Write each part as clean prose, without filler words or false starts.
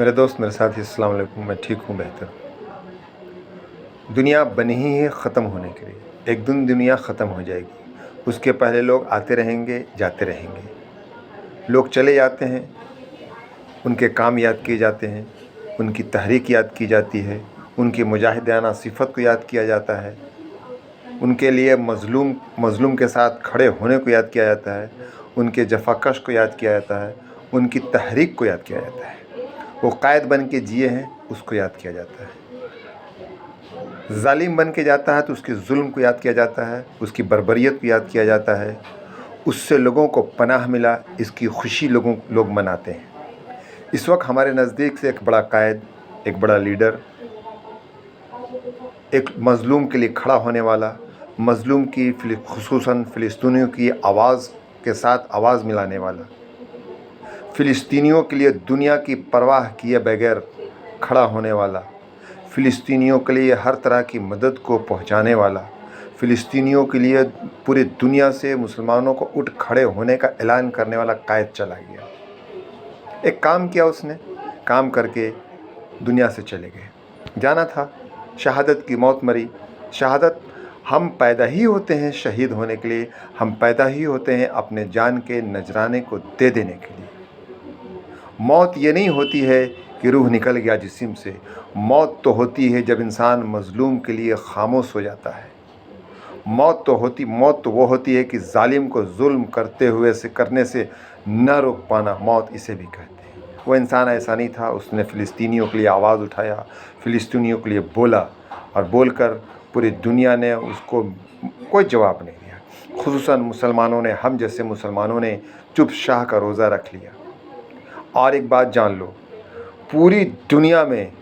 मेरे दोस्त, मेरे साथी, अस्सलाम वालेकुम। मैं ठीक हूँ, बेहतर हूँ। दुनिया बनी ही है ख़त्म होने के लिए। एक दिन दुनिया ख़त्म हो जाएगी। उसके पहले लोग आते रहेंगे, जाते रहेंगे। लोग चले जाते हैं, उनके काम याद किए जाते हैं, उनकी तहरीक याद की जाती है, उनकी मुजाहिदाना सिफ़त को याद किया जाता है, उनके लिए मज़लूम के साथ खड़े होने को याद किया जाता है, उनके जफाकश को याद किया जाता है, उनकी तहरीक को याद किया जाता है। वो कायद बन के जिए हैं, उसको याद किया जाता है। ज़ालिम बन के जाता है तो उसके जुल्म को याद किया जाता है, उसकी बर्बरियत को याद किया जाता है। उससे लोगों को पनाह मिला, इसकी खुशी लोग मनाते हैं। इस वक्त हमारे नज़दीक से एक बड़ा कायद, एक बड़ा लीडर, एक मज़लूम के लिए खड़ा होने वाला, मज़लूम की खुसूसन फ़िलिस्तीनियों की आवाज़ के साथ आवाज़ मिलाने वाला, फ़िलिस्तीनियों के लिए दुनिया की परवाह किए बगैर खड़ा होने वाला, फ़िलिस्तीनियों के लिए हर तरह की मदद को पहुंचाने वाला, फ़िलिस्तीनियों के लिए पूरी दुनिया से मुसलमानों को उठ खड़े होने का ऐलान करने वाला कायद चला गया। एक काम किया उसने, काम करके दुनिया से चले गए। जाना था, शहादत की मौत मरी। शहादत, हम पैदा ही होते हैं शहीद होने के लिए, हम पैदा ही होते हैं अपने जान के नजराने को दे देने के लिए। मौत ये नहीं होती है कि रूह निकल गया जिस्म से। मौत तो होती है जब इंसान मज़लूम के लिए खामोश हो जाता है। मौत तो वो होती है कि जालिम को जुल्म करने से न रोक पाना, मौत इसे भी कहते हैं। वो इंसान ऐसा नहीं था, उसने फ़िलिस्तीनियों के लिए आवाज़ उठाया, फ़िलिस्तीनियों के लिए बोला, और बोलकर पूरी दुनिया ने उसको कोई जवाब नहीं दिया। खुसूसन मुसलमानों ने, हम जैसे मुसलमानों ने चुप शाह का रोज़ा रख लिया। और एक बात जान लो, पूरी दुनिया में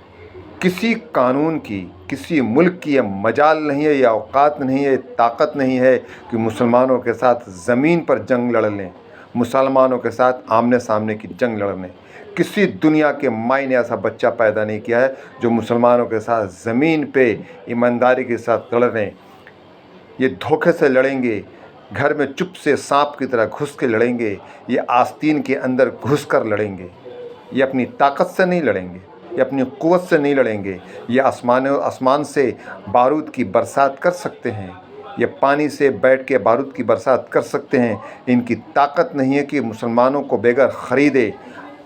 किसी कानून की, किसी मुल्क की ये मजाल नहीं है, या औकात नहीं है, ताकत नहीं है कि मुसलमानों के साथ ज़मीन पर जंग लड़ लें, मुसलमानों के साथ आमने सामने की जंग लड़ लें। किसी दुनिया के माई ने ऐसा बच्चा पैदा नहीं किया है जो मुसलमानों के साथ ज़मीन पे ईमानदारी के साथ लड़ लें। ये धोखे से लड़ेंगे, घर में चुप से सांप की तरह घुस के लड़ेंगे, ये आस्तीन के अंदर घुस कर लड़ेंगे। ये अपनी ताकत से नहीं लड़ेंगे, ये अपनी क़ुव्वत से नहीं लड़ेंगे। ये आसमान से बारूद की बरसात कर सकते हैं, ये पानी से बैठ के बारूद की बरसात कर सकते हैं। इनकी ताकत नहीं है कि मुसलमानों को बेगर ख़रीदे,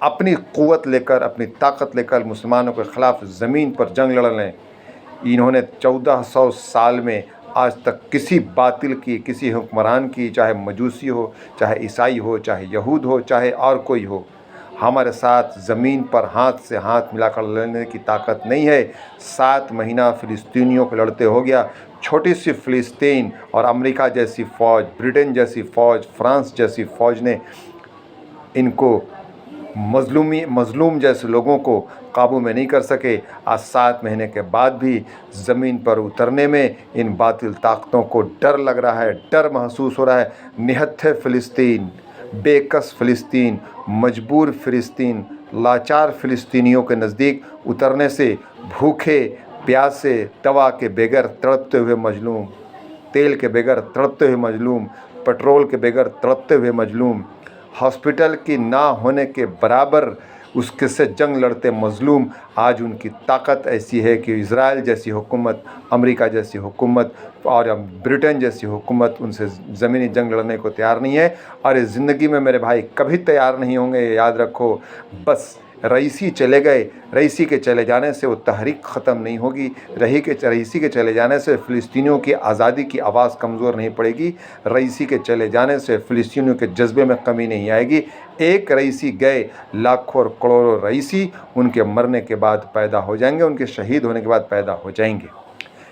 अपनी क़ुव्वत लेकर, अपनी ताकत लेकर मुसलमानों के ख़िलाफ़ ज़मीन पर जंग लड़ लें। इन्होंने 1400 साल में आज तक किसी बातिल की, किसी हुक्मरान की, चाहे मजूसी हो, चाहे ईसाई हो, चाहे यहूद हो, चाहे और कोई हो, हमारे साथ ज़मीन पर हाथ से हाथ मिलाकर लड़ने की ताकत नहीं है। 7 महीना फ़िलिस्तीनियों को लड़ते हो गया। छोटी सी फ़िलिस्तीन और अमेरिका जैसी फ़ौज, ब्रिटेन जैसी फ़ौज, फ्रांस जैसी फ़ौज ने इनको मज़लूम जैसे लोगों को काबू में नहीं कर सके। आज 7 महीने के बाद भी ज़मीन पर उतरने में इन बातिल ताकतों को डर लग रहा है, डर महसूस हो रहा है। निहत्थे फ़िलिस्तीन, बेकस फ़िलिस्तीन, मजबूर फ़िलिस्तीन, लाचार फ़िलिस्तीनियों के नज़दीक उतरने से भूखे प्यासे, दवा के बगैर तड़पते हुए मजलूम, तेल के बगैर तड़पते हुए मजलूम, पेट्रोल के बगैर तड़पते हुए मजलूम, हॉस्पिटल की ना होने के बराबर उसके से जंग लड़ते मज़लूम, आज उनकी ताकत ऐसी है कि इज़राइल जैसी हुकूमत, अमेरिका जैसी हुकूमत और ब्रिटेन जैसी हुकूमत उनसे ज़मीनी जंग लड़ने को तैयार नहीं है। और इस ज़िंदगी में मेरे भाई कभी तैयार नहीं होंगे, याद रखो। बस रईसी चले गए, रईसी के चले जाने से वो तहरीक ख़त्म नहीं होगी। रईसी के चले जाने से फ़िलिस्तीनियों की आज़ादी की आवाज़ कमज़ोर नहीं पड़ेगी। रईसी के चले जाने से फ़िलिस्तीनियों के जज्बे में कमी नहीं आएगी। एक रईसी गए, लाखों और करोड़ों रईसी उनके मरने के बाद पैदा हो जाएंगे, उनके शहीद होने के बाद पैदा हो जाएंगे।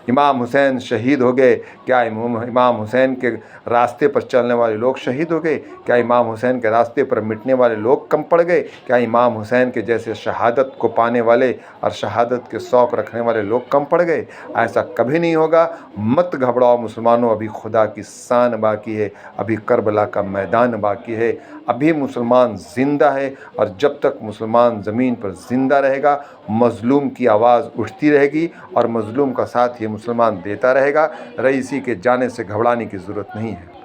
इमाम हुसैन शहीद हो गए, क्या इमाम हुसैन के रास्ते पर चलने वाले लोग शहीद हो गए? क्या इमाम हुसैन के रास्ते पर मिटने वाले लोग कम पड़ गए? क्या इमाम हुसैन के जैसे शहादत को पाने वाले और शहादत के शौक़ रखने वाले लोग कम पड़ गए? ऐसा कभी नहीं होगा। मत घबराओ मुसलमानों, अभी खुदा की शान बाकी है, अभी करबला का मैदान बाकी है, अभी मुसलमान ज़िंदा है। और जब तक मुसलमान ज़मीन पर ज़िंदा रहेगा, मज़लूम की आवाज़ उठती रहेगी और मज़लूम का साथ ये मुसलमान देता रहेगा। रईसी के जाने से घबराने की ज़रूरत नहीं है।